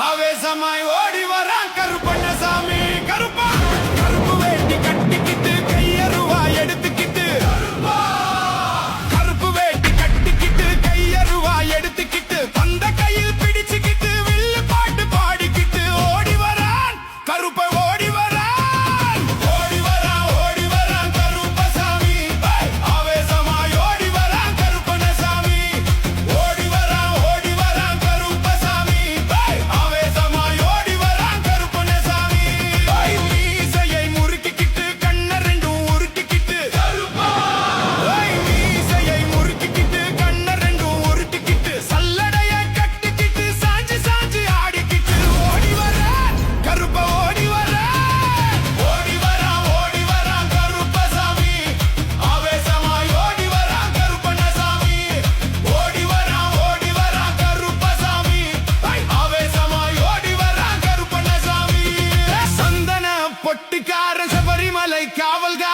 ஆவேசமாய் ஓடி வரான் கருப்பண்ணசாமி. கருப்பா கருப்பு வேட்டி கட்டிக்கிட்டு கையருவா எடுத்துக்கிட்டு, கருப்பு வேட்டி கட்டிக்கிட்டு கையருவா எடுத்துக்கிட்டு, அந்த கையில் பிடிச்சுக்கிட்டு வில்லு பாட்டு பாடிக்கிட்டு ஓடி வரான் கருப்ப ஓடி வரான். ஓடி வரான் ஓடி வரான் கருப்பசாமி. ஆவேசமாய் ஓடி வரான் கருப்பண்ணசாமி. ஓடி வரான் கருப்பசாமி. ஆவேசமாய் ஓடி வரான் கருப்பண்ணசாமி. மீசையை முறுக்கிக்கிட்டு கண்ண ரெண்டும் உருட்டிக்கிட்டு, மீசையை முறுக்கிக்கிட்டு கண்ண ரெண்டும் உருட்டிக்கிட்டு, சல்லடைய கட்டிக்கிட்டு சாஞ்சு சாஞ்சு ஆடிக்கிட்டு ஓடி வரான் கருப்ப ஓடி வரான். ஓடி வரான் கருப்பசாமி. ஆவேசமாய் ஓடி வரான் கருப்பண்ணசாமி. ஓடி வரான் கருப்பசாமி. ஆவேசமாய் ஓடி வரான் கருப்பண்ணசாமி. சந்தன பொட்டுக்கார சபரிமலை காவல்கார